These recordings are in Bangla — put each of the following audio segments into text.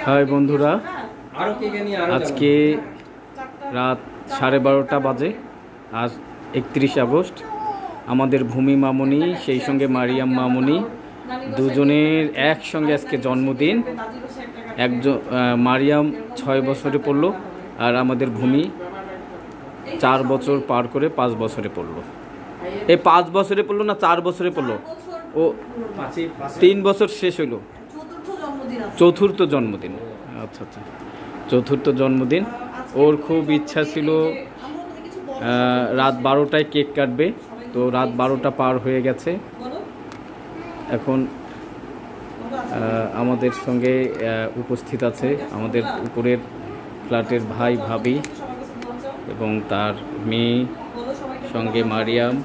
হাই বন্ধুরা, আজকে রাত 12:30 বাজে। আজ 31 আগস্ট। আমাদের ভূমি মামনি সেই সঙ্গে মারিয়াম মামনি দুজনের একসঙ্গে আজকে জন্মদিন। একজন মারিয়াম 6 বছরে পড়ল আর আমাদের ভূমি 4 বছর পার করে 5 বছরে পড়লো। এই 5 বছরে পড়লো না 4 বছরে পড়লো? ও 3 বছর শেষ হইল, চতুর্থ জন্মদিন। আচ্ছা আচ্ছা, চতুর্থ জন্মদিন। ওর খুব ইচ্ছা ছিল রাত 12টায় কেক কাটবে, তো রাত 12টা পার হয়ে গেছে। এখন আমাদের সঙ্গে উপস্থিত আছে আমাদের উপরের ফ্ল্যাটের ভাই ভাবি এবং তার মেয়ে, সঙ্গে মারিয়াম,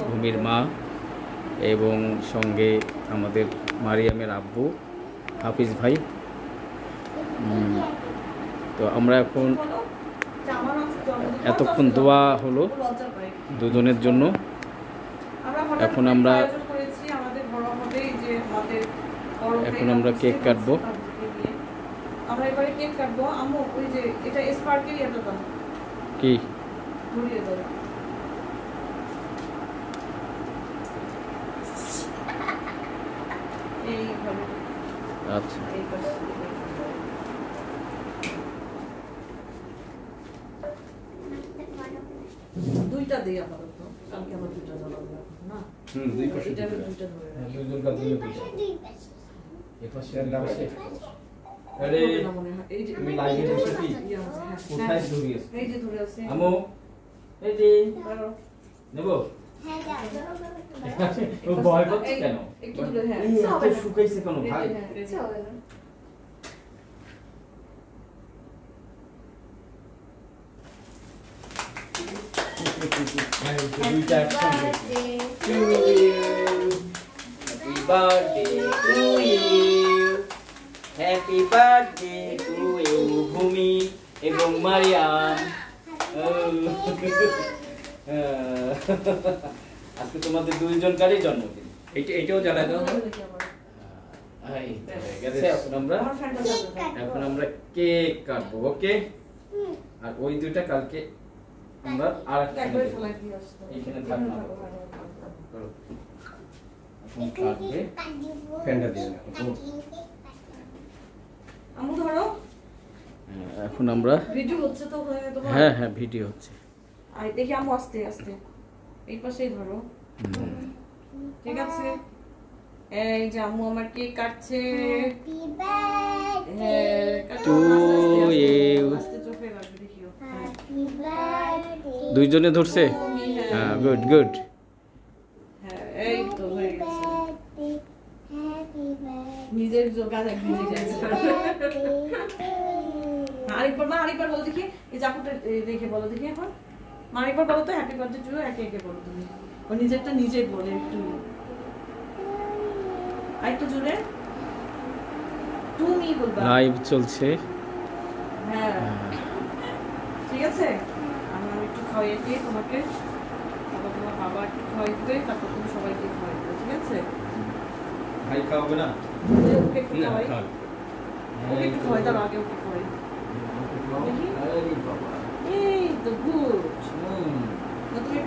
ভূমির মা এবং সঙ্গে আমাদের মারিয়ামের আব্বু হাফিজ ভাই। তো আমরা এতক্ষণ দোয়া হলো দুজনের জন্য। এখন আমরা কেক কাটবো। কি আচ্ছা, দুইটা দেই আপাতত, কালকে আবার দুইটা জ্বালাবো না। দুই পাশে দুইটা ধরে দুইজন কা দুই পাশে এই পাশে লাগাছে। আরে এই যে আমি লাইভে বসে কি কোথায় ধরে আছে? এই যে ধরে আছে আমো, এই যে নেব। হ্যাঁ যাও, ও ভয় করছে কেন? একটু দূরে। হ্যাঁ এত শুকাইছে কেন ভাই? চলে না। Happy birthday to you, ভূমি এবং মারিয়াম। আজকে তোমাদের দুইজনকারই জন্মদিন। এইটাও জ্বালায় দাও। এখন আমরা কেক কাটবো, ওকে? আর ওই দুইটা কালকে আমরা আর এখানে থাকবো। এখন কাটবে, ফ্যানটা দিয়ে দাও। আমু ধরো। এখন আমরা ভিডিও হচ্ছে তো ওখানে তোমার? হ্যাঁ হ্যাঁ ভিডিও হচ্ছে। আই দেখি আমু আস্তে আস্তে এই পাশেই ধরো। ঠিক আছে, এই যে আমু আমার কেক কাটছে। Happy birthday to you. আস্তে চোখে রাখবে, দেখিও। Happy birthday. দুইজনে ধরছে? হ্যাঁ, গুড গুড। হ্যাঁ এই তো হয়ে গেছে। নিজের গায়ে ভিজে গেছে। আরেকবার বলো দেখি, এই জাকুটা দেখে বলো দেখি। এখন আরেকবার বলো তো, হ্যাপি বার্থডে টু। একে একে বলো তুমি। ও নিজেরটা নিজে বলে একটু, আরেকটু জোরে তুমি বলবা। লাইভ চলছে। হ্যাঁ ঠিক আছে, আমি একটু খাইয়ে দিই তোমাকে, তারপর তোমার বাবা একটু খাইয়ে দিবে, তারপর তুমি সবাইকে খাইয়ে দিবে। ঠিক আছে? ভাই খাওয়াবে না? ওকে একটু খাওয়াই, ওকে একটু খাওয়াই দাও আগে, ওকে খাওয়াই। এই তো গুড।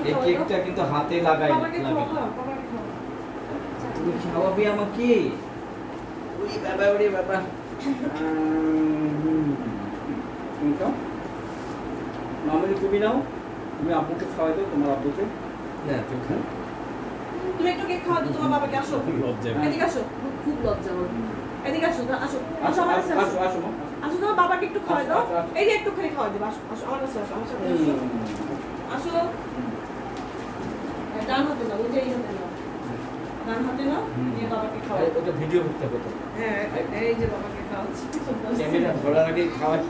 এই কেকটা কিন্তু হাতে লাগাই তুমি খাওয়াবে আমাকে? ওরে বাবা, ওরে বাবা। তুমি খাও মামনি, তুমি নাও, তুমি আব্বুকে খাওয়াই দাও, তোমার আব্বুকে। না তুমি খাও, তুমি একটু কেক খাওয়া দাও তোমার বাবাকে। আসো, এদিকে আসো, খুব লজ্জা ওর। এদিকে আসো, আসো আসো আমার কাছে আসো। আসো আসো, তোমার বাবাকে একটু খাওয়াই দাও। এই যে একটু খালি খাওয়াই দেব। আসো আসো আমার কাছে আসো, আমার সাথে আসো। আসো, ডান হাতে যাও, ওই যে এই হাতে নাও, ডান হাতে নাও, নিয়ে বাবাকে খাওয়াই। ওটা ভিডিও করতে হবে তো। হ্যাঁ এই যে বাবাকে খাওয়াচ্ছি, ক্যামেরা ধরার আগে খাওয়াই।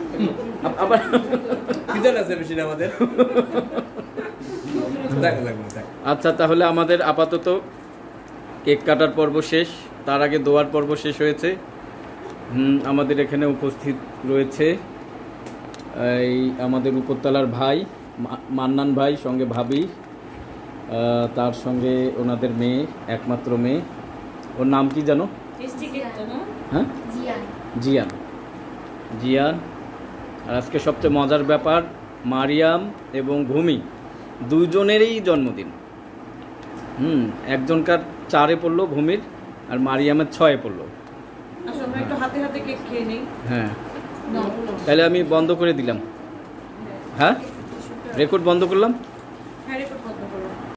আবার কিদার আছে বেশি আমাদের। আচ্ছা তাহলে আমাদের আপাতত কেক কাটার পর্ব শেষ, তার আগে দোয়ার পর্ব শেষ হয়েছে। আমাদের এখানে উপস্থিত রয়েছে এই আমাদের উপরতলার ভাই মান্নান ভাই, সঙ্গে ভাবি, তার সঙ্গে ওনাদের মেয়ে, একমাত্র মেয়ে। ওর নাম কি জানো? হ্যাঁ জিয়ান। জিয়ান। আর আজকে সবচেয়ে মজার ব্যাপার, মারিয়াম এবং ভূমি দুজনেরই জন্মদিন। একজনকার 4-এ পড়লো ভূমির, আর মারিয়ামের 6-এ পড়লো। একটু হাতে হাতে কেক খেয়ে নেই। হ্যাঁ, তাহলে আমি বন্ধ করে দিলাম। হ্যাঁ, রেকর্ড বন্ধ করলাম।